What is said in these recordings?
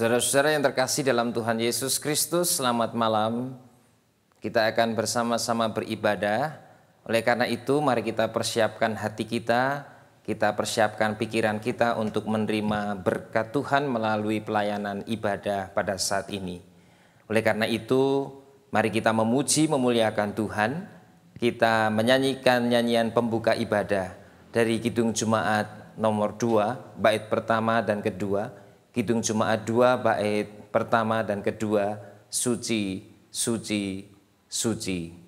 Saudara-saudara yang terkasih dalam Tuhan Yesus Kristus, selamat malam. Kita akan bersama-sama beribadah. Oleh karena itu, mari kita persiapkan hati kita persiapkan pikiran kita untuk menerima berkat Tuhan melalui pelayanan ibadah pada saat ini. Oleh karena itu, mari kita memuji, memuliakan Tuhan. Kita menyanyikan nyanyian pembuka ibadah dari Kidung Jemaat nomor 2, bait pertama dan kedua. Kidung Jemaat 2, bait pertama dan kedua, suci, suci, suci.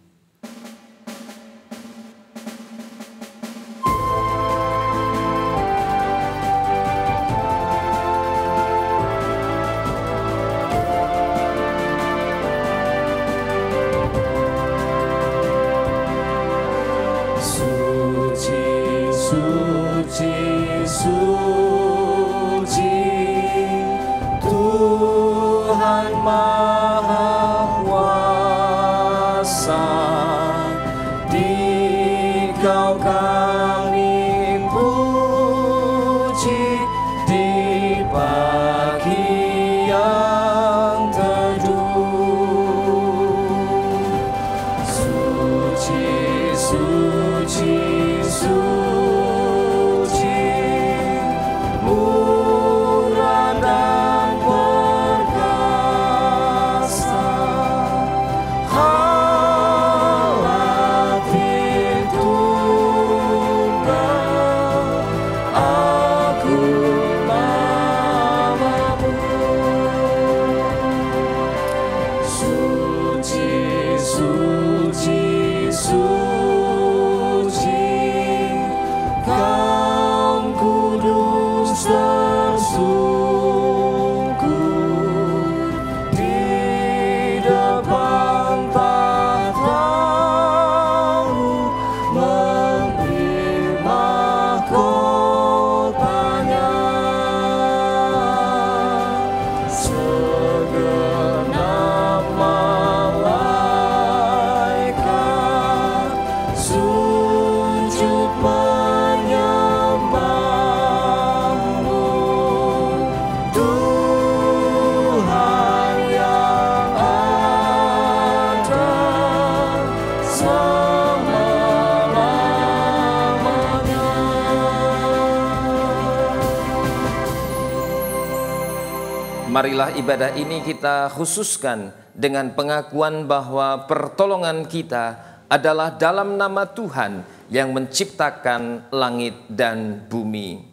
Marilah ibadah ini kita khususkan dengan pengakuan bahwa pertolongan kita adalah dalam nama Tuhan yang menciptakan langit dan bumi.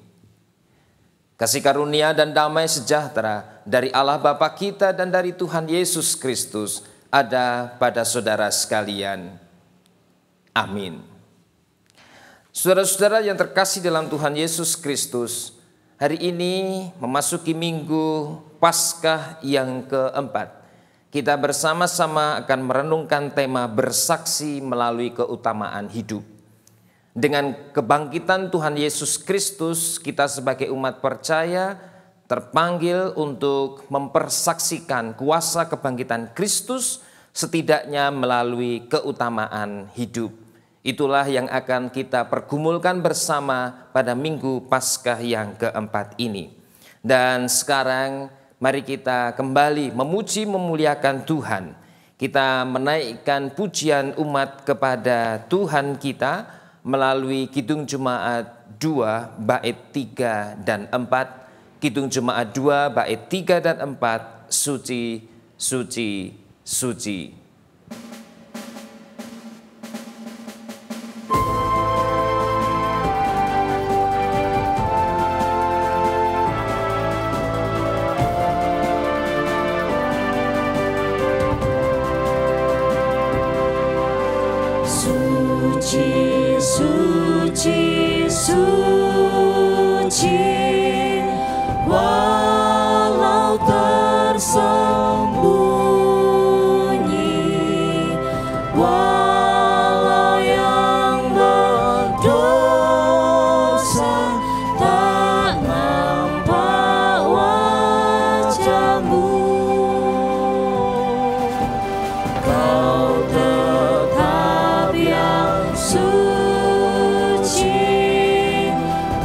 Kasih karunia dan damai sejahtera dari Allah Bapa kita dan dari Tuhan Yesus Kristus ada pada saudara sekalian. Amin. Saudara-saudara yang terkasih dalam Tuhan Yesus Kristus, hari ini memasuki minggu Paskah yang keempat. Kita bersama-sama akan merenungkan tema bersaksi melalui keutamaan hidup. Dengan kebangkitan Tuhan Yesus Kristus, kita sebagai umat percaya terpanggil untuk mempersaksikan kuasa kebangkitan Kristus setidaknya melalui keutamaan hidup. Itulah yang akan kita pergumulkan bersama pada minggu Paskah yang keempat ini. Dan sekarang mari kita kembali memuji memuliakan Tuhan. Kita menaikkan pujian umat kepada Tuhan kita melalui Kidung Jemaat 2 bait 3 dan 4. Kidung Jemaat 2 bait 3 dan 4, suci, suci, suci.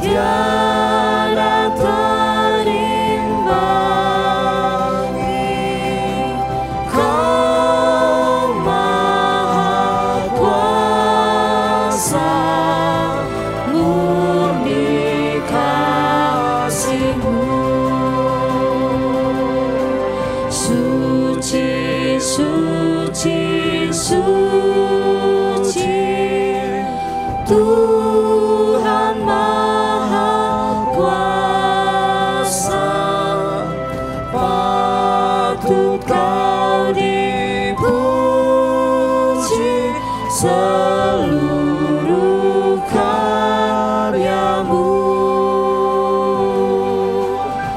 Tiada terimbang. seluruh karyamu.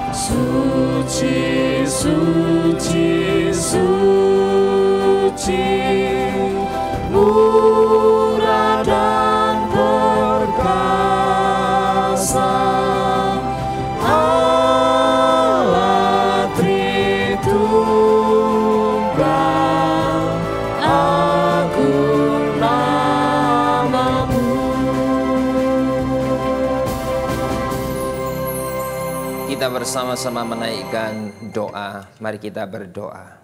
Suci, suci, suci, murah dan perkasa, Allah Tritunggal, agung namamu. Kita bersama-sama menaikkan doa. Mari kita berdoa.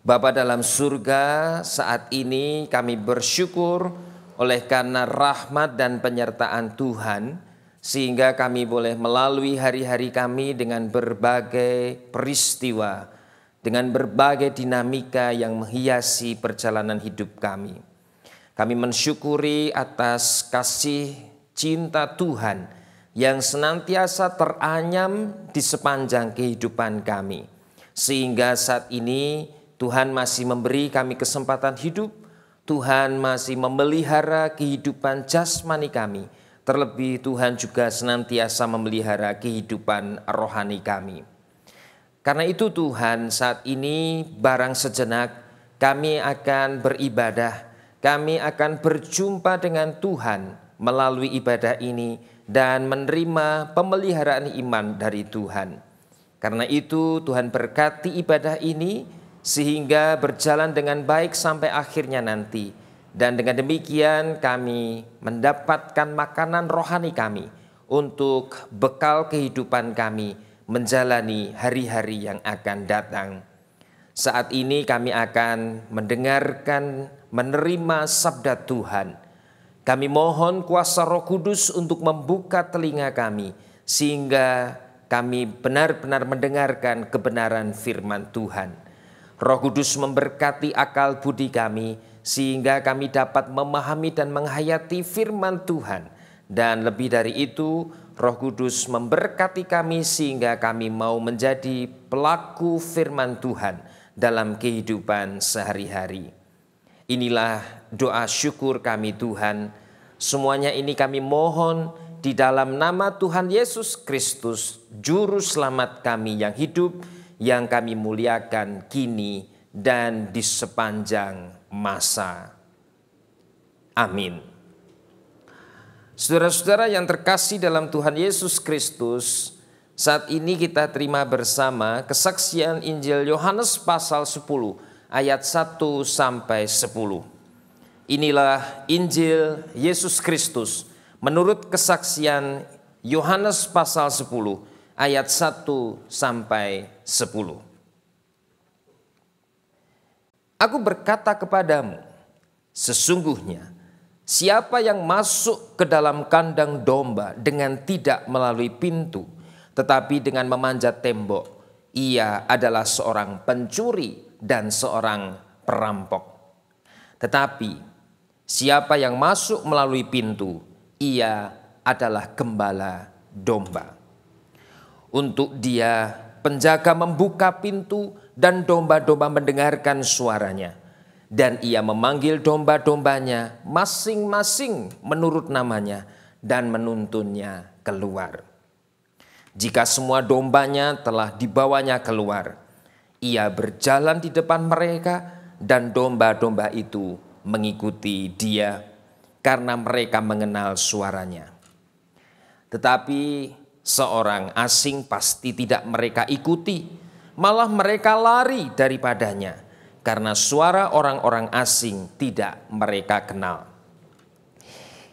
Bapa dalam surga, saat ini kami bersyukur oleh karena rahmat dan penyertaan Tuhan, sehingga kami boleh melalui hari-hari kami dengan berbagai peristiwa, dengan berbagai dinamika yang menghiasi perjalanan hidup kami. Kami mensyukuri atas kasih cinta Tuhan yang senantiasa teranyam di sepanjang kehidupan kami. Sehingga saat ini Tuhan masih memberi kami kesempatan hidup, Tuhan masih memelihara kehidupan jasmani kami. Terlebih Tuhan juga senantiasa memelihara kehidupan rohani kami. Karena itu Tuhan, saat ini barang sejenak kami akan beribadah, kami akan berjumpa dengan Tuhan melalui ibadah ini dan menerima pemeliharaan iman dari Tuhan. Karena itu Tuhan berkati ibadah ini sehingga berjalan dengan baik sampai akhirnya nanti. Dan dengan demikian kami mendapatkan makanan rohani kami untuk bekal kehidupan kami menjalani hari-hari yang akan datang. Saat ini kami akan mendengarkan, menerima sabda Tuhan. Kami mohon kuasa Roh Kudus untuk membuka telinga kami sehingga kami benar-benar mendengarkan kebenaran firman Tuhan. Roh Kudus memberkati akal budi kami sehingga kami dapat memahami dan menghayati firman Tuhan. Dan lebih dari itu, Roh Kudus memberkati kami sehingga kami mau menjadi pelaku firman Tuhan dalam kehidupan sehari-hari. Inilah doa syukur kami Tuhan. Semuanya ini kami mohon di dalam nama Tuhan Yesus Kristus, Juru Selamat kami yang hidup, yang kami muliakan kini dan di sepanjang masa. Amin. Saudara-saudara yang terkasih dalam Tuhan Yesus Kristus, saat ini kita terima bersama kesaksian Injil Yohanes pasal 10 ayat 1 sampai 10. Inilah Injil Yesus Kristus menurut kesaksian Yohanes pasal 10 ayat 1 sampai 10. Aku berkata kepadamu, sesungguhnya siapa yang masuk ke dalam kandang domba dengan tidak melalui pintu, tetapi dengan memanjat tembok, ia adalah seorang pencuri dan seorang perampok. Tetapi siapa yang masuk melalui pintu, ia adalah gembala domba. Untuk dia penjaga membuka pintu dan domba-domba mendengarkan suaranya. Dan ia memanggil domba-dombanya masing-masing menurut namanya dan menuntunnya keluar. Jika semua dombanya telah dibawanya keluar, ia berjalan di depan mereka dan domba-domba itu mengikuti dia karena mereka mengenal suaranya. Tetapi seorang asing pasti tidak mereka ikuti, malah mereka lari daripadanya karena suara orang-orang asing tidak mereka kenal.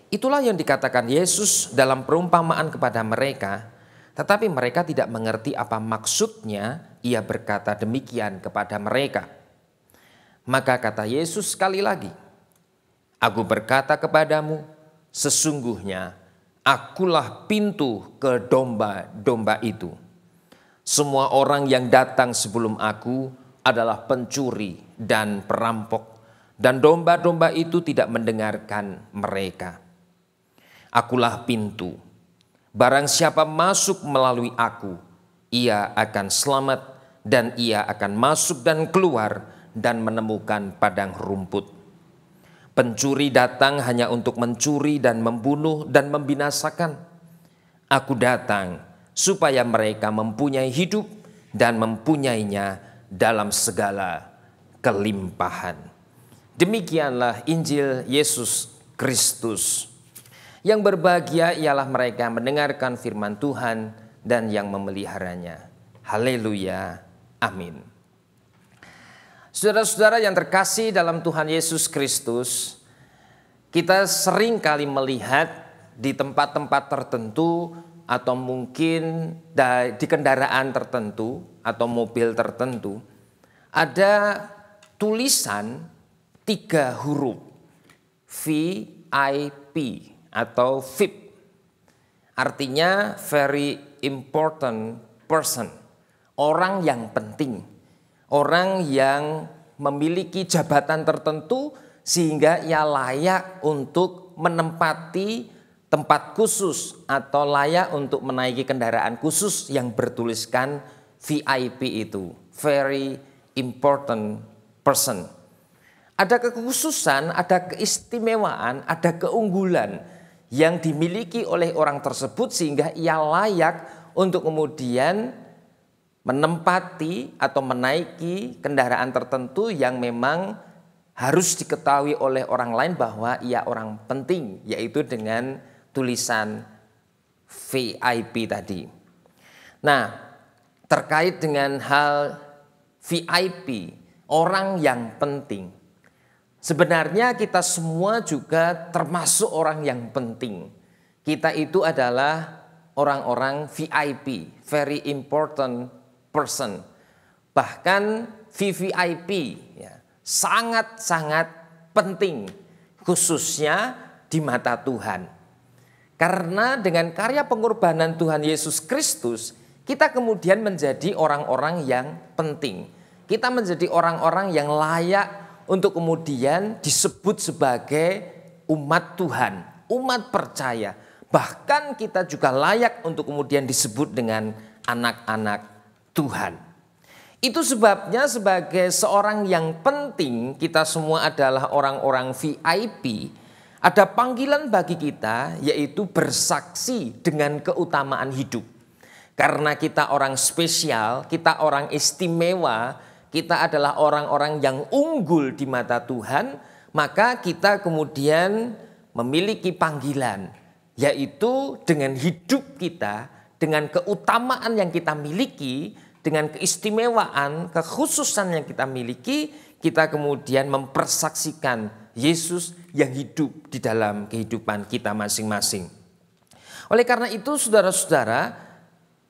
Itulah yang dikatakan Yesus dalam perumpamaan kepada mereka, tetapi mereka tidak mengerti apa maksudnya ia berkata demikian kepada mereka. Maka kata Yesus sekali lagi, aku berkata kepadamu, sesungguhnya akulah pintu ke domba-domba itu. Semua orang yang datang sebelum aku adalah pencuri dan perampok, dan domba-domba itu tidak mendengarkan mereka. Akulah pintu. Barang siapa masuk melalui aku, ia akan selamat dan ia akan masuk dan keluar dan menemukan padang rumput. Pencuri datang hanya untuk mencuri dan membunuh dan membinasakan. Aku datang supaya mereka mempunyai hidup dan mempunyainya dalam segala kelimpahan. Demikianlah Injil Yesus Kristus. Yang berbahagia ialah mereka mendengarkan firman Tuhan dan yang memeliharanya. Haleluya. Amin. Saudara-saudara yang terkasih dalam Tuhan Yesus Kristus, kita sering kali melihat di tempat-tempat tertentu atau mungkin di kendaraan tertentu atau mobil tertentu ada tulisan 3 huruf VIP atau VIP, artinya very important person, orang yang penting, orang yang memiliki jabatan tertentu sehingga ia layak untuk menempati tempat khusus atau layak untuk menaiki kendaraan khusus yang bertuliskan VIP itu, very important person. Ada kekhususan, ada keistimewaan, ada keunggulan yang dimiliki oleh orang tersebut sehingga ia layak untuk kemudian menempati atau menaiki kendaraan tertentu yang memang harus diketahui oleh orang lain bahwa ia orang penting, yaitu dengan tulisan VIP tadi. Nah, terkait dengan hal VIP, orang yang penting, sebenarnya kita semua juga termasuk orang yang penting. Kita itu adalah orang-orang VIP, very important person. Bahkan VVIP, ya, sangat-sangat penting, khususnya di mata Tuhan. Karena dengan karya pengorbanan Tuhan Yesus Kristus, kita kemudian menjadi orang-orang yang penting. Kita menjadi orang-orang yang layak untuk kemudian disebut sebagai umat Tuhan, umat percaya. Bahkan kita juga layak untuk kemudian disebut dengan anak-anak Tuhan. Itu sebabnya sebagai seorang yang penting, kita semua adalah orang-orang VIP. Ada panggilan bagi kita, yaitu bersaksi dengan keutamaan hidup. Karena kita orang spesial, kita orang istimewa, kita adalah orang-orang yang unggul di mata Tuhan, maka kita kemudian memiliki panggilan, yaitu dengan hidup kita, dengan keutamaan yang kita miliki, dengan keistimewaan, kekhususan yang kita miliki, kita kemudian mempersaksikan Yesus yang hidup di dalam kehidupan kita masing-masing. Oleh karena itu, saudara-saudara,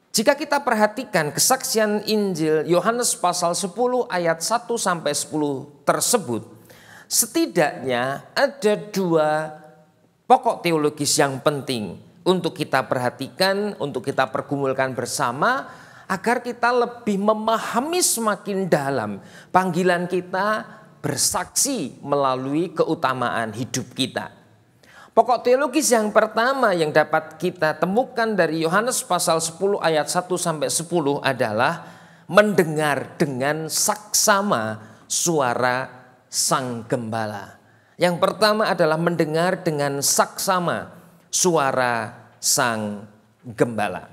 jika kita perhatikan kesaksian Injil Yohanes pasal 10 ayat 1 sampai 10 tersebut, setidaknya ada 2 pokok teologis yang penting untuk kita perhatikan, untuk kita pergumulkan bersama, agar kita lebih memahami semakin dalam panggilan kita bersaksi melalui keutamaan hidup kita. Pokok teologis yang pertama yang dapat kita temukan dari Yohanes pasal 10 ayat 1 sampai 10 adalah mendengar dengan saksama suara Sang Gembala. Yang pertama adalah mendengar dengan saksama suara Sang Gembala.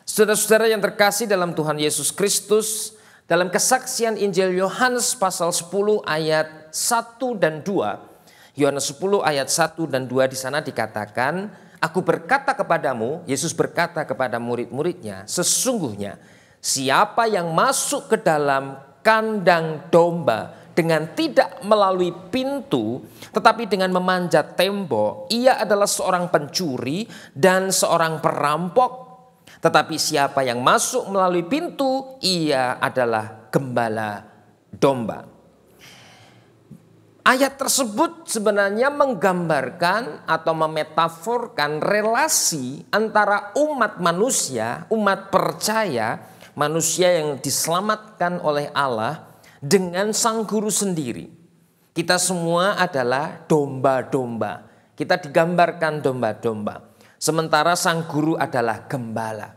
Saudara-saudara yang terkasih dalam Tuhan Yesus Kristus, dalam kesaksian Injil Yohanes pasal 10 ayat 1 dan 2, Yohanes 10 ayat 1 dan 2 di sana dikatakan, aku berkata kepadamu, Yesus berkata kepada murid-muridnya, sesungguhnya siapa yang masuk ke dalam kandang domba dengan tidak melalui pintu, tetapi dengan memanjat tembok, ia adalah seorang pencuri dan seorang perampok. Tetapi siapa yang masuk melalui pintu, ia adalah gembala domba. Ayat tersebut sebenarnya menggambarkan atau memetaforkan relasi antara umat manusia, umat percaya, manusia yang diselamatkan oleh Allah dengan Sang Guru sendiri. Kita semua adalah domba-domba. Kita digambarkan domba-domba. Sementara Sang Guru adalah gembala.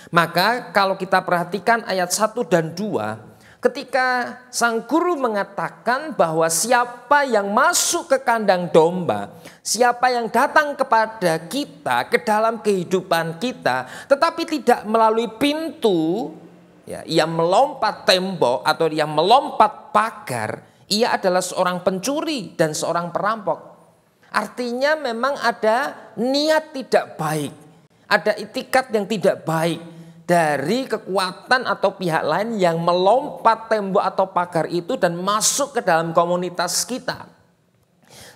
Maka kalau kita perhatikan ayat 1 dan 2, Ketika sang guru mengatakan bahwa siapa yang masuk ke kandang domba, siapa yang datang kepada kita, ke dalam kehidupan kita, tetapi tidak melalui pintu, ya, ia melompat tembok atau ia melompat pagar, ia adalah seorang pencuri dan seorang perampok. Artinya memang ada niat tidak baik, ada itikat yang tidak baik dari kekuatan atau pihak lain yang melompat tembok atau pagar itu dan masuk ke dalam komunitas kita.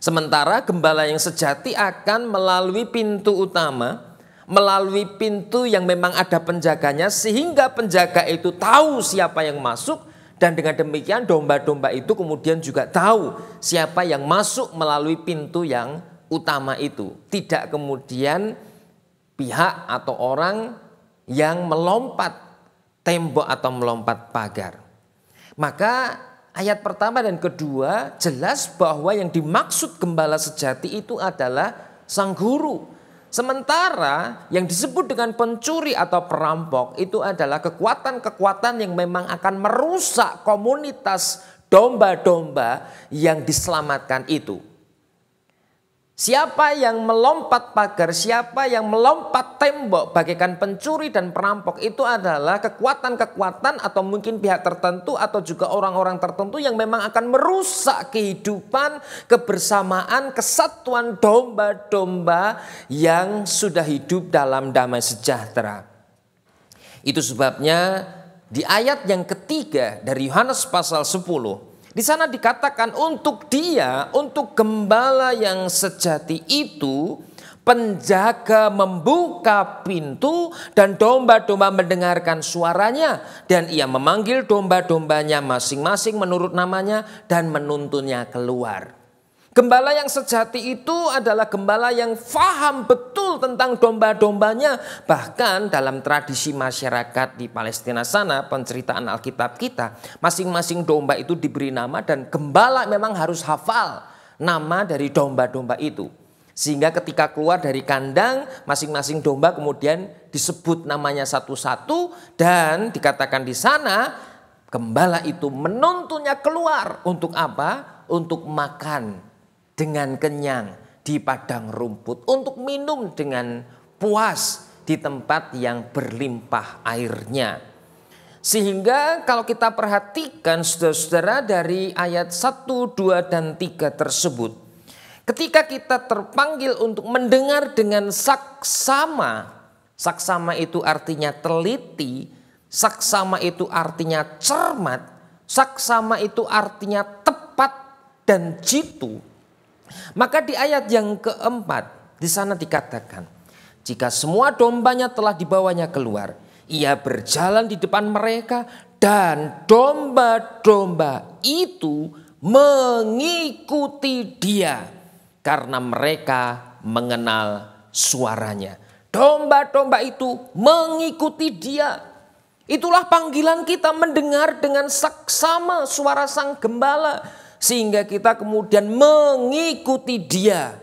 Sementara gembala yang sejati akan melalui pintu utama, melalui pintu yang memang ada penjaganya, sehingga penjaga itu tahu siapa yang masuk, dan dengan demikian domba-domba itu kemudian juga tahu siapa yang masuk melalui pintu yang utama itu. Tidak kemudian pihak atau orang yang melompat tembok atau melompat pagar. Maka ayat pertama dan kedua jelas bahwa yang dimaksud gembala sejati itu adalah sang guru. Sementara yang disebut dengan pencuri atau perampok itu adalah kekuatan-kekuatan yang memang akan merusak komunitas domba-domba yang diselamatkan itu. Siapa yang melompat pagar, siapa yang melompat tembok bagaikan pencuri dan perampok itu adalah kekuatan-kekuatan atau mungkin pihak tertentu atau juga orang-orang tertentu yang memang akan merusak kehidupan, kebersamaan, kesatuan domba-domba yang sudah hidup dalam damai sejahtera. Itu sebabnya di ayat yang ketiga dari Yohanes pasal 10, di sana dikatakan untuk dia, untuk gembala yang sejati itu, penjaga membuka pintu dan domba-domba mendengarkan suaranya. Dan ia memanggil domba-dombanya masing-masing menurut namanya dan menuntunnya keluar. Gembala yang sejati itu adalah gembala yang faham betul tentang domba-dombanya. Bahkan dalam tradisi masyarakat di Palestina sana, penceritaan Alkitab kita, masing-masing domba itu diberi nama dan gembala memang harus hafal nama dari domba-domba itu. Sehingga ketika keluar dari kandang, masing-masing domba kemudian disebut namanya satu-satu dan dikatakan di sana gembala itu menuntunnya keluar untuk apa? Untuk makan dengan kenyang di padang rumput, untuk minum dengan puas di tempat yang berlimpah airnya. Sehingga kalau kita perhatikan saudara-saudara dari ayat 1, 2, dan 3 tersebut, ketika kita terpanggil untuk mendengar dengan saksama, saksama itu artinya teliti, saksama itu artinya cermat, saksama itu artinya tepat dan jitu. Maka di ayat yang keempat di sana dikatakan, jika semua dombanya telah dibawanya keluar, ia berjalan di depan mereka dan domba-domba itu mengikuti dia karena mereka mengenal suaranya. Domba-domba itu mengikuti dia. Itulah panggilan kita mendengar dengan saksama suara sang gembala. Sehingga kita kemudian mengikuti dia.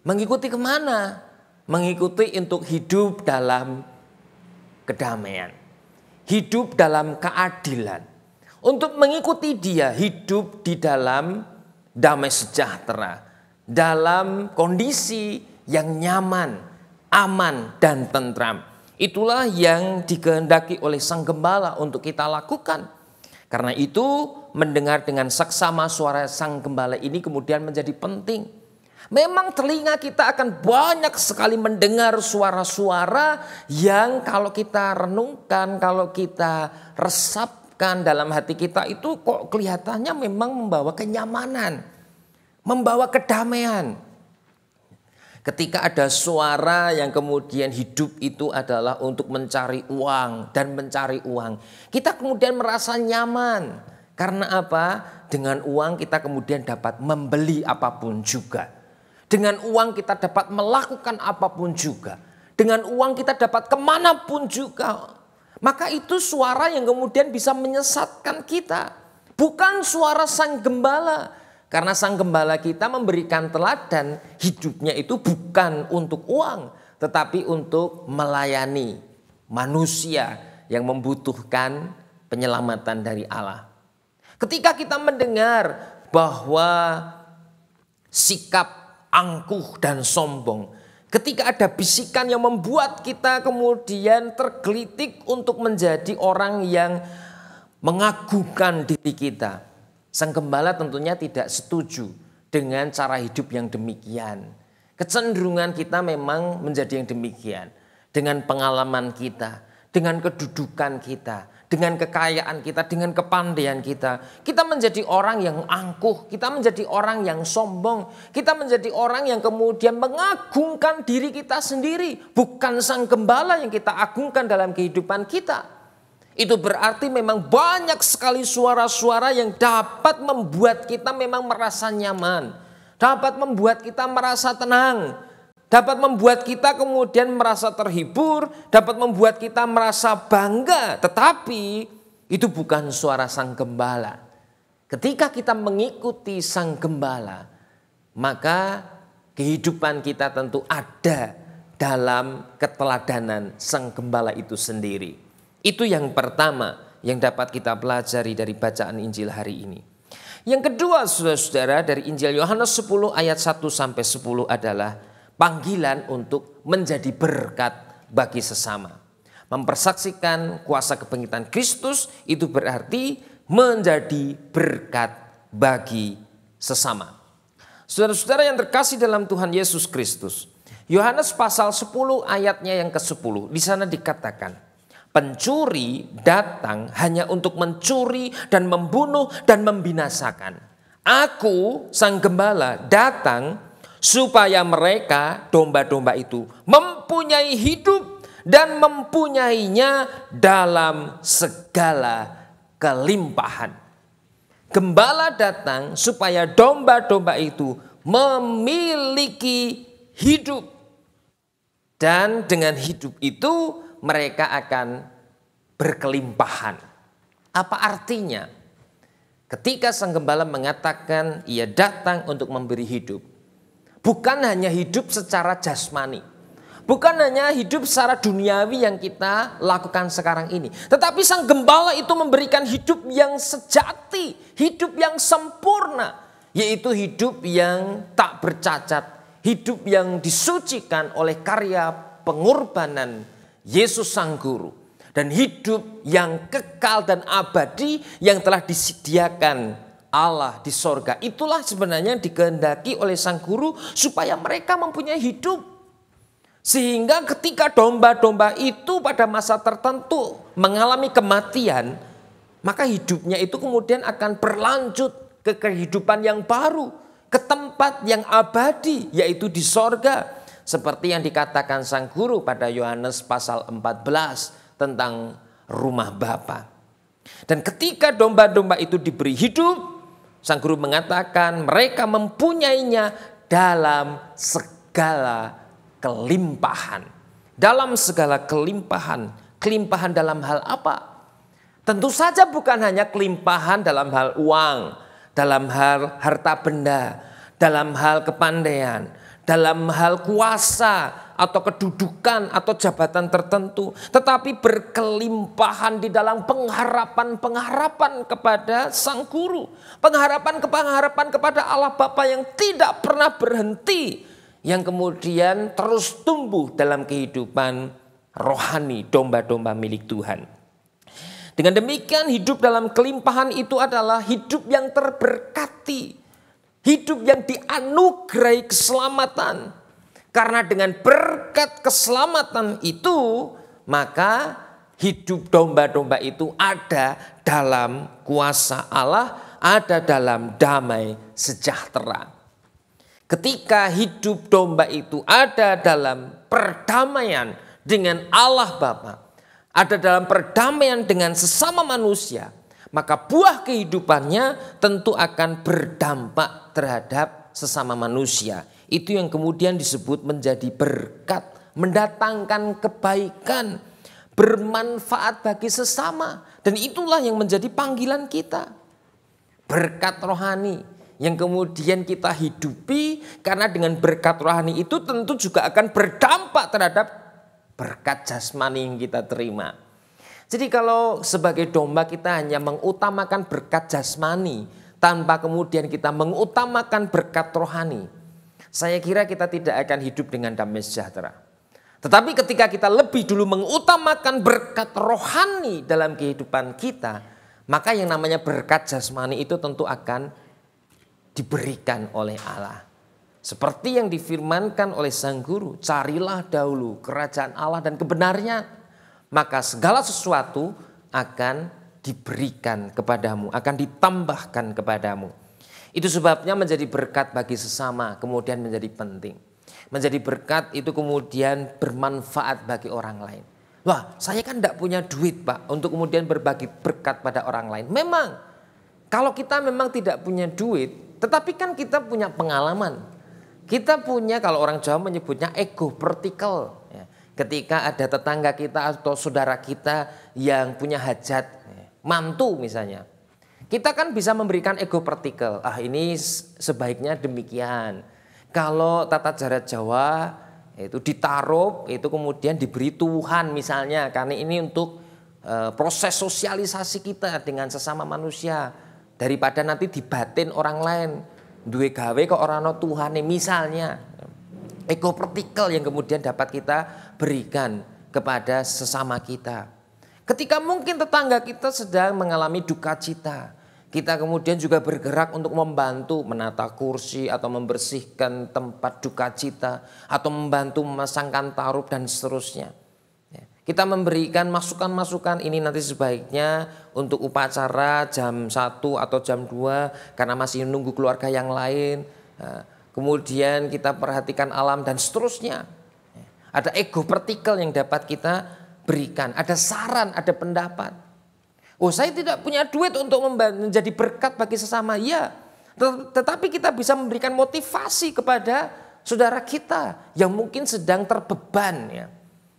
Mengikuti kemana? Mengikuti untuk hidup dalam kedamaian. Hidup dalam keadilan. Untuk mengikuti dia hidup di dalam damai sejahtera. Dalam kondisi yang nyaman, aman, dan tentram. Itulah yang dikehendaki oleh sang gembala untuk kita lakukan. Karena itu mendengar dengan saksama suara sang gembala ini kemudian menjadi penting. Memang telinga kita akan banyak sekali mendengar suara-suara yang kalau kita renungkan, kalau kita resapkan dalam hati kita itu kok kelihatannya memang membawa kenyamanan, membawa kedamaian. Ketika ada suara yang kemudian hidup itu adalah untuk mencari uang dan mencari uang. Kita kemudian merasa nyaman. Karena apa? Dengan uang kita kemudian dapat membeli apapun juga. Dengan uang kita dapat melakukan apapun juga. Dengan uang kita dapat kemanapun juga. Maka itu suara yang kemudian bisa menyesatkan kita. Bukan suara sang gembala. Karena sang gembala kita memberikan teladan hidupnya itu bukan untuk uang. Tetapi untuk melayani manusia yang membutuhkan penyelamatan dari Allah. Ketika kita mendengar bahwa sikap angkuh dan sombong, ketika ada bisikan yang membuat kita kemudian tergelitik untuk menjadi orang yang mengagungkan diri kita, sang gembala tentunya tidak setuju dengan cara hidup yang demikian. Kecenderungan kita memang menjadi yang demikian. Dengan pengalaman kita, dengan kedudukan kita, dengan kekayaan kita, dengan kepandaian kita. Kita menjadi orang yang angkuh, kita menjadi orang yang sombong. Kita menjadi orang yang kemudian mengagungkan diri kita sendiri. Bukan sang gembala yang kita agungkan dalam kehidupan kita. Itu berarti memang banyak sekali suara-suara yang dapat membuat kita memang merasa nyaman. Dapat membuat kita merasa tenang. Dapat membuat kita kemudian merasa terhibur, dapat membuat kita merasa bangga. Tetapi itu bukan suara sang gembala. Ketika kita mengikuti sang gembala, maka kehidupan kita tentu ada dalam keteladanan sang gembala itu sendiri. Itu yang pertama yang dapat kita pelajari dari bacaan Injil hari ini. Yang kedua, saudara-saudara, dari Injil Yohanes 10 ayat 1 sampai 10 adalah panggilan untuk menjadi berkat bagi sesama. Mempersaksikan kuasa kebangkitan Kristus itu berarti menjadi berkat bagi sesama. Saudara-saudara yang terkasih dalam Tuhan Yesus Kristus, Yohanes pasal 10 ayatnya yang ke-10, di sana dikatakan, pencuri datang hanya untuk mencuri dan membunuh dan membinasakan. Aku, sang gembala, datang supaya mereka, domba-domba itu, mempunyai hidup dan mempunyainya dalam segala kelimpahan. Gembala datang supaya domba-domba itu memiliki hidup. Dan dengan hidup itu mereka akan berkelimpahan. Apa artinya? Ketika sang gembala mengatakan ia datang untuk memberi hidup, bukan hanya hidup secara jasmani. Bukan hanya hidup secara duniawi yang kita lakukan sekarang ini. Tetapi sang gembala itu memberikan hidup yang sejati. Hidup yang sempurna. Yaitu hidup yang tak bercacat. Hidup yang disucikan oleh karya pengorbanan Yesus Sang Guru. Dan hidup yang kekal dan abadi yang telah disediakan Allah di sorga. Itulah sebenarnya yang dikehendaki oleh sang guru supaya mereka mempunyai hidup. Sehingga ketika domba-domba itu pada masa tertentu mengalami kematian, maka hidupnya itu kemudian akan berlanjut ke kehidupan yang baru, ke tempat yang abadi, yaitu di sorga. Seperti yang dikatakan sang guru pada Yohanes pasal 14 tentang rumah Bapa. Dan ketika domba-domba itu diberi hidup, sang guru mengatakan mereka mempunyainya dalam segala kelimpahan. Dalam segala kelimpahan. Kelimpahan dalam hal apa? Tentu saja bukan hanya kelimpahan dalam hal uang, dalam hal harta benda, dalam hal kepandaian, dalam hal kuasa atau kedudukan atau jabatan tertentu, tetapi berkelimpahan di dalam pengharapan-pengharapan kepada sang guru, pengharapan kepada Allah Bapa yang tidak pernah berhenti, yang kemudian terus tumbuh dalam kehidupan rohani domba-domba milik Tuhan. Dengan demikian hidup dalam kelimpahan itu adalah hidup yang terberkati, hidup yang dianugerahi keselamatan. Karena dengan berkat keselamatan itu, maka hidup domba-domba itu ada dalam kuasa Allah, ada dalam damai sejahtera. Ketika hidup domba itu ada dalam perdamaian dengan Allah Bapa, ada dalam perdamaian dengan sesama manusia, maka buah kehidupannya tentu akan berdampak terhadap sesama manusia. Itu yang kemudian disebut menjadi berkat, mendatangkan kebaikan, bermanfaat bagi sesama. Dan itulah yang menjadi panggilan kita. Berkat rohani yang kemudian kita hidupi, karena dengan berkat rohani itu tentu juga akan berdampak terhadap berkat jasmani yang kita terima. Jadi kalau sebagai domba kita hanya mengutamakan berkat jasmani tanpa kemudian kita mengutamakan berkat rohani, saya kira kita tidak akan hidup dengan damai sejahtera. Tetapi ketika kita lebih dulu mengutamakan berkat rohani dalam kehidupan kita, maka yang namanya berkat jasmani itu tentu akan diberikan oleh Allah. Seperti yang difirmankan oleh Sang Guru, carilah dahulu kerajaan Allah dan kebenarnya, maka segala sesuatu akan diberikan kepadamu, akan ditambahkan kepadamu. Itu sebabnya menjadi berkat bagi sesama kemudian menjadi penting. Menjadi berkat itu kemudian bermanfaat bagi orang lain. Wah, saya kan tidak punya duit Pak untuk kemudian berbagi berkat pada orang lain. Memang kalau kita memang tidak punya duit, tetapi kan kita punya pengalaman. Kita punya, kalau orang Jawa menyebutnya ego vertikal. Ketika ada tetangga kita atau saudara kita yang punya hajat, mantu misalnya, kita kan bisa memberikan ego vertikal. Ah, ini sebaiknya demikian. Kalau tata cara Jawa itu ditaruh, itu kemudian diberi Tuhan misalnya, karena ini untuk proses sosialisasi kita dengan sesama manusia, daripada nanti dibatin orang lain. Duwe gawe kok orang no Tuhan misalnya. Ego vertikal yang kemudian dapat kita berikan kepada sesama kita. Ketika mungkin tetangga kita sedang mengalami duka cita, kita kemudian juga bergerak untuk membantu menata kursi atau membersihkan tempat duka cita atau membantu memasangkan tarup dan seterusnya. Kita memberikan masukan-masukan, ini nanti sebaiknya untuk upacara jam 1 atau jam 2 karena masih nunggu keluarga yang lain. Kemudian kita perhatikan alam dan seterusnya. Ada ego vertikal yang dapat kita berikan. Ada saran, ada pendapat. Oh, saya tidak punya duit untuk menjadi berkat bagi sesama. Ya, tetapi kita bisa memberikan motivasi kepada saudara kita yang mungkin sedang terbeban. Ya.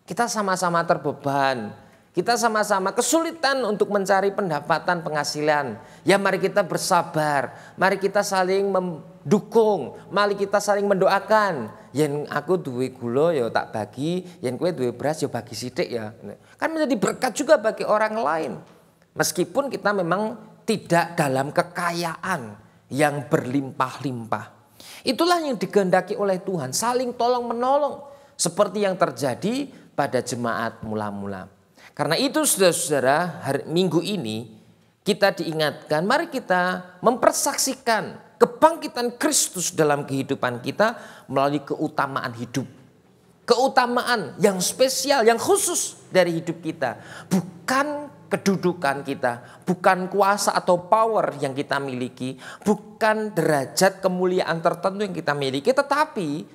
Kita sama-sama terbeban. Kita sama-sama kesulitan untuk mencari pendapatan penghasilan. Ya mari kita bersabar. Mari kita saling mendukung. Mari kita saling mendoakan. Yen aku duwe gula ya tak bagi. Yen kowe duwe beras ya bagi sithik ya. Kan menjadi berkat juga bagi orang lain. Meskipun kita memang tidak dalam kekayaan yang berlimpah-limpah. Itulah yang dikehendaki oleh Tuhan. Saling tolong menolong. Seperti yang terjadi pada jemaat mula-mula. Karena itu saudara-saudara, hari Minggu ini kita diingatkan, mari kita mempersaksikan kebangkitan Kristus dalam kehidupan kita melalui keutamaan hidup. Keutamaan yang spesial, yang khusus dari hidup kita. Bukan kedudukan kita, bukan kuasa atau power yang kita miliki, bukan derajat kemuliaan tertentu yang kita miliki, tetapi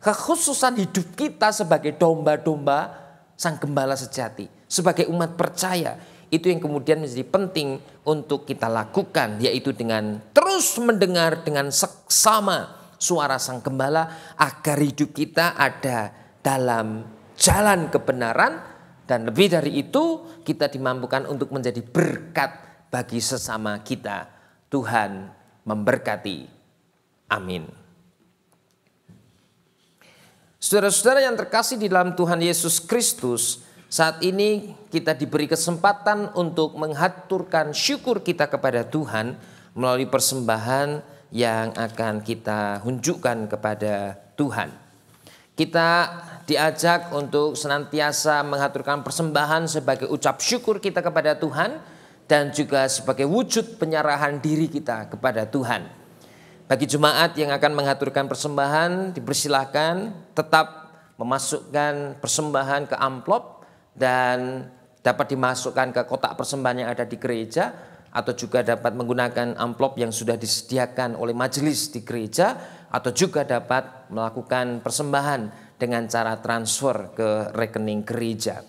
kekhususan hidup kita sebagai domba-domba Sang Gembala sejati, sebagai umat percaya, itu yang kemudian menjadi penting untuk kita lakukan, yaitu dengan terus mendengar dengan seksama suara Sang Gembala agar hidup kita ada dalam jalan kebenaran, dan lebih dari itu kita dimampukan untuk menjadi berkat bagi sesama kita. Tuhan memberkati. Amin. Saudara-saudara yang terkasih di dalam Tuhan Yesus Kristus, saat ini kita diberi kesempatan untuk menghaturkan syukur kita kepada Tuhan melalui persembahan yang akan kita hunjukkan kepada Tuhan. Kita diajak untuk senantiasa menghaturkan persembahan sebagai ucap syukur kita kepada Tuhan dan juga sebagai wujud penyerahan diri kita kepada Tuhan. Bagi jemaat yang akan mengaturkan persembahan, dipersilahkan tetap memasukkan persembahan ke amplop dan dapat dimasukkan ke kotak persembahan yang ada di gereja, atau juga dapat menggunakan amplop yang sudah disediakan oleh majelis di gereja, atau juga dapat melakukan persembahan dengan cara transfer ke rekening gereja.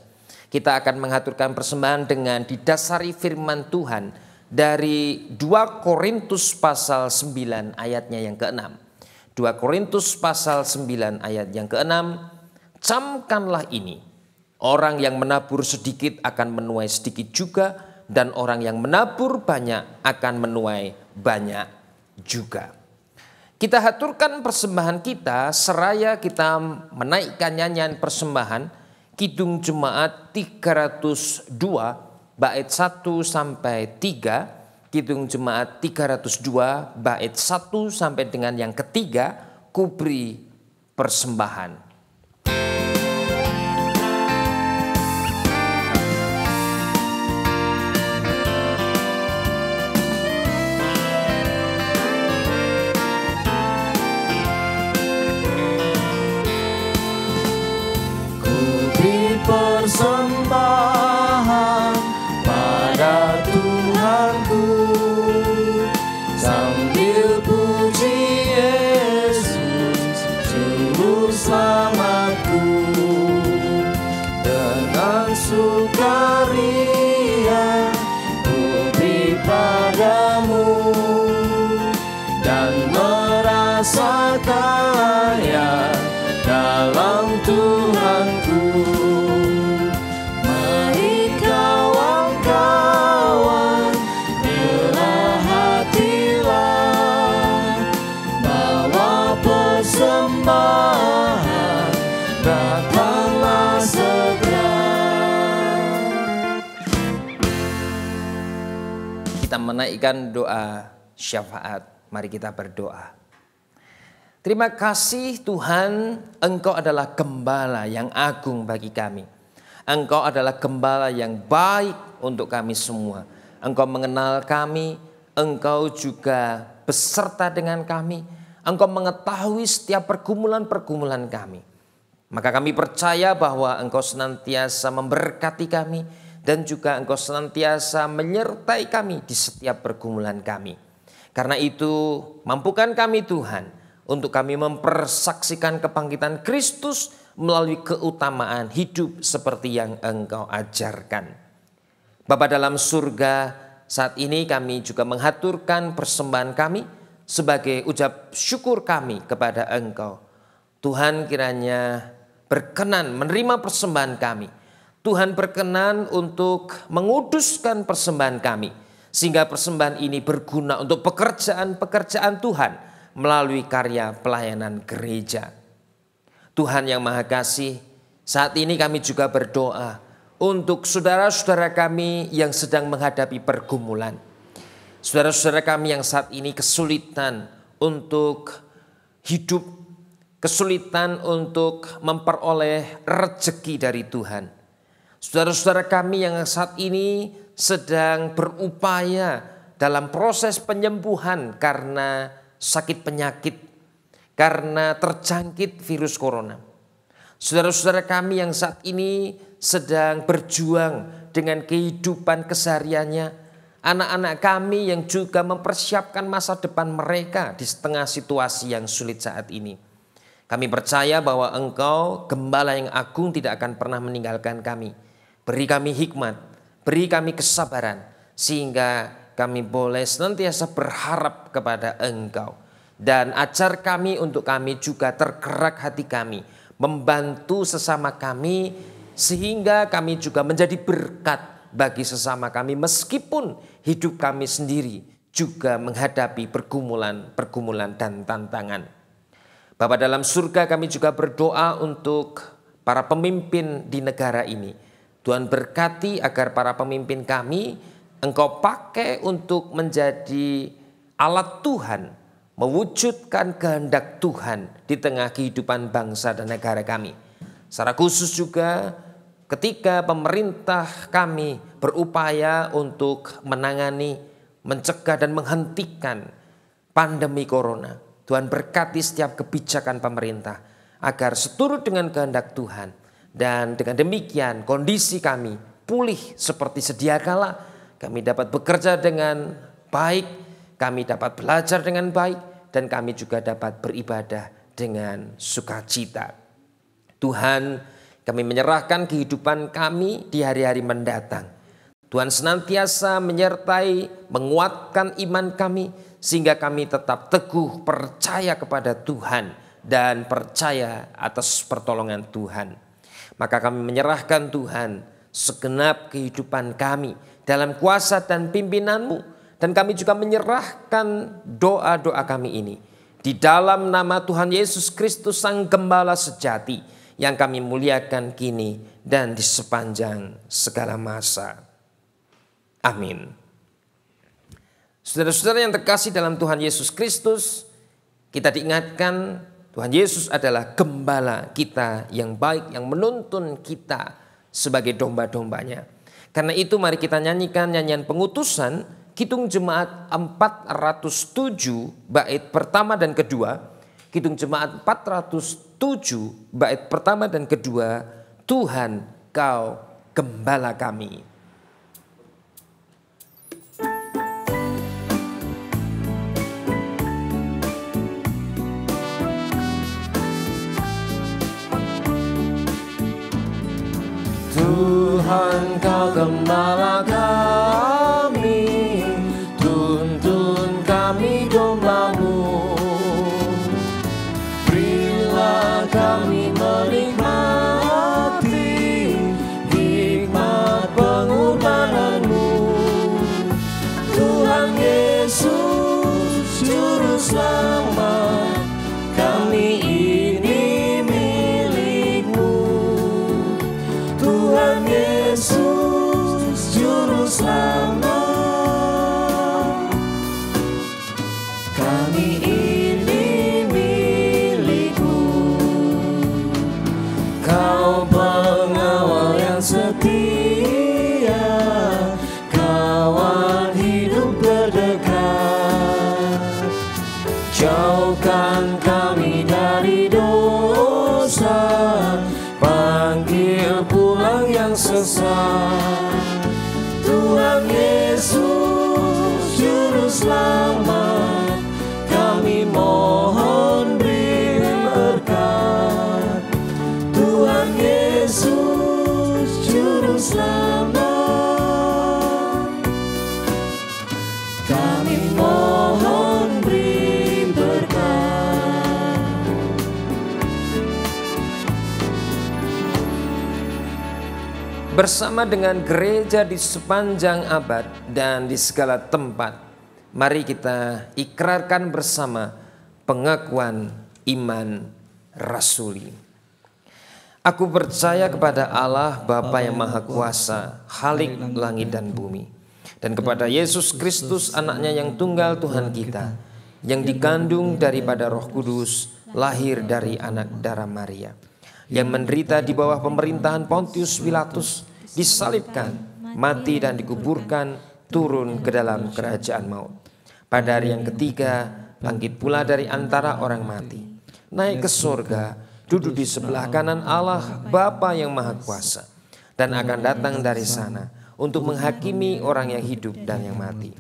Kita akan mengaturkan persembahan dengan didasari firman Tuhan dari 2 Korintus pasal 9 ayatnya yang ke-6. 2 Korintus pasal 9 ayat yang ke-6. Camkanlah ini, orang yang menabur sedikit akan menuai sedikit juga, dan orang yang menabur banyak akan menuai banyak juga. Kita haturkan persembahan kita seraya kita menaikkan nyanyian persembahan Kidung Jemaat 302 bait 1 sampai 3, Kidung Jemaat 302 bait 1 sampai dengan yang ketiga, kubri persembahan. Persembahan pada Tuhanku, sambil puji Yesus juru selamatku, dengan sukaria ku beri padamu dan merasa kaya dalam Tuhanku. Datanglah segera. Kita menaikkan doa syafaat. Mari kita berdoa. Terima kasih Tuhan, Engkau adalah gembala yang agung bagi kami. Engkau adalah gembala yang baik untuk kami semua. Engkau mengenal kami, Engkau juga beserta dengan kami. Engkau mengetahui setiap pergumulan-pergumulan kami. Maka kami percaya bahwa Engkau senantiasa memberkati kami dan juga Engkau senantiasa menyertai kami di setiap pergumulan kami. Karena itu mampukan kami Tuhan untuk kami mempersaksikan kebangkitan Kristus melalui keutamaan hidup seperti yang Engkau ajarkan. Bapa dalam surga, saat ini kami juga menghaturkan persembahan kami sebagai ucap syukur kami kepada Engkau. Tuhan kiranya berkenan menerima persembahan kami. Tuhan berkenan untuk menguduskan persembahan kami. Sehingga persembahan ini berguna untuk pekerjaan-pekerjaan Tuhan melalui karya pelayanan gereja. Tuhan yang Maha Kasih, saat ini kami juga berdoa untuk saudara-saudara kami yang sedang menghadapi pergumulan. Saudara-saudara kami yang saat ini kesulitan untuk hidup, kesulitan untuk memperoleh rezeki dari Tuhan. Saudara-saudara kami yang saat ini sedang berupaya dalam proses penyembuhan karena sakit penyakit, karena terjangkit virus corona. Saudara-saudara kami yang saat ini sedang berjuang dengan kehidupan kesehariannya, anak-anak kami yang juga mempersiapkan masa depan mereka di tengah situasi yang sulit saat ini. Kami percaya bahwa Engkau, Gembala yang agung, tidak akan pernah meninggalkan kami. Beri kami hikmat, beri kami kesabaran, sehingga kami boleh senantiasa berharap kepada Engkau. Dan ajar kami untuk kami juga tergerak hati kami, membantu sesama kami, sehingga kami juga menjadi berkat bagi sesama kami, meskipun hidup kami sendiri juga menghadapi pergumulan dan tantangan. Bapa dalam surga, kami juga berdoa untuk para pemimpin di negara ini. Tuhan berkati agar para pemimpin kami Engkau pakai untuk menjadi alat Tuhan, mewujudkan kehendak Tuhan di tengah kehidupan bangsa dan negara kami. Secara khusus juga ketika pemerintah kami berupaya untuk menangani, mencegah dan menghentikan pandemi corona. Tuhan berkati setiap kebijakan pemerintah agar seturut dengan kehendak Tuhan. Dan dengan demikian kondisi kami pulih seperti sedia kala. Kami dapat bekerja dengan baik, kami dapat belajar dengan baik, dan kami juga dapat beribadah dengan sukacita. Tuhan, kami menyerahkan kehidupan kami di hari-hari mendatang. Tuhan senantiasa menyertai, menguatkan iman kami, sehingga kami tetap teguh percaya kepada Tuhan dan percaya atas pertolongan Tuhan. Maka kami menyerahkan Tuhan segenap kehidupan kami dalam kuasa dan pimpinan-Mu. Dan kami juga menyerahkan doa-doa kami ini di dalam nama Tuhan Yesus Kristus Sang Gembala sejati yang kami muliakan kini dan di sepanjang segala masa. Amin. Saudara-saudara yang terkasih dalam Tuhan Yesus Kristus, kita diingatkan Tuhan Yesus adalah gembala kita yang baik, yang menuntun kita sebagai domba-dombanya. Karena itu mari kita nyanyikan nyanyian pengutusan Kidung Jemaat 407 bait pertama dan kedua. Kidung Jemaat 407 bait pertama dan kedua. Tuhan, Kau gembala kami. Tuhan, Kau gembala kami, tuntun kami domba-Mu. Berilah kami menikmati hikmat pengorbanan-Mu. Tuhan Yesus, Juru Selamat, kami ini milik-Mu. Tuhan Yesus, Juru Selamat, kami ini milik-Mu. Kau pengawal yang setia, kawan hidup terdekat. Jauhkan kami dari dosa, panggil pulang yang sesat. Tuhan Yesus, Juru Selamat, kami mohon beri berkat. Tuhan Yesus, Juru Selamat, kami mohon beri berkat. Bersama dengan gereja di sepanjang abad dan di segala tempat, mari kita ikrarkan bersama pengakuan iman rasuli. Aku percaya kepada Allah Bapa yang Maha Kuasa, Khalik langit dan bumi, dan kepada Yesus Kristus anaknya yang tunggal Tuhan kita, yang dikandung daripada Roh Kudus, lahir dari anak darah Maria, yang menderita di bawah pemerintahan Pontius Pilatus, disalibkan, mati dan dikuburkan, turun ke dalam kerajaan maut. Pada hari yang ketiga, bangkit pula dari antara orang mati, naik ke surga, duduk di sebelah kanan Allah Bapa yang Maha Kuasa, dan akan datang dari sana untuk menghakimi orang yang hidup dan yang mati.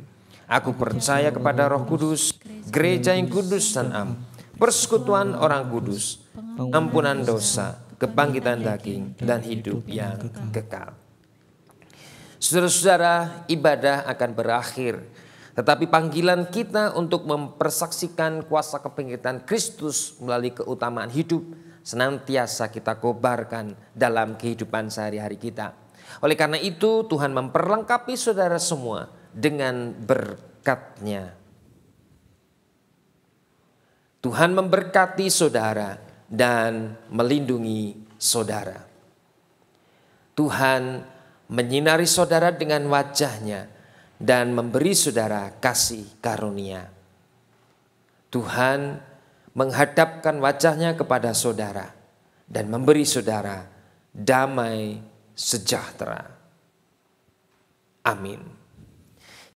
Aku percaya kepada Roh Kudus, gereja yang kudus dan am, persekutuan orang kudus, ampunan dosa, kebangkitan daging, dan hidup yang kekal. Saudara-saudara, ibadah akan berakhir, tetapi panggilan kita untuk mempersaksikan kuasa kebangkitan Kristus melalui keutamaan hidup senantiasa kita kobarkan dalam kehidupan sehari-hari kita. Oleh karena itu Tuhan memperlengkapi saudara semua dengan berkat-Nya. Tuhan memberkati saudara dan melindungi saudara. Tuhan menyinari saudara dengan wajah-Nya dan memberi saudara kasih karunia. Tuhan menghadapkan wajah-Nya kepada saudara dan memberi saudara damai sejahtera. Amin.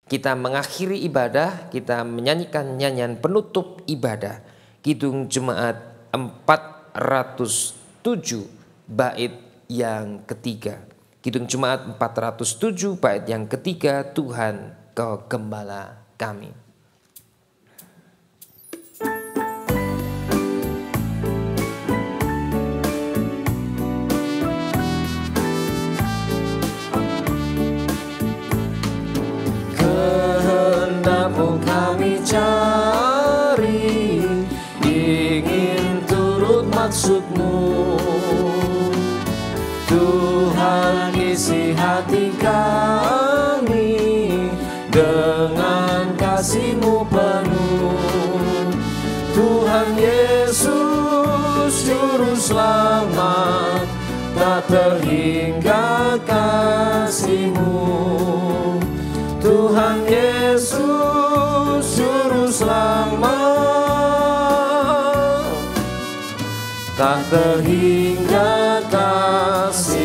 Kita mengakhiri ibadah, kita menyanyikan nyanyian penutup ibadah. Kidung Jemaat 407 bait yang ketiga. Kidung Jemaat 407 bait yang ketiga, Tuhan Kau gembala kami. Kehendak-Mu kami cari, ingin turut maksud-Mu. Tuhan, isi hati kami dengan kasih-Mu penuh. Tuhan Yesus, Juru Selamat, tak terhingga kasih-Mu. tak terhingga kasih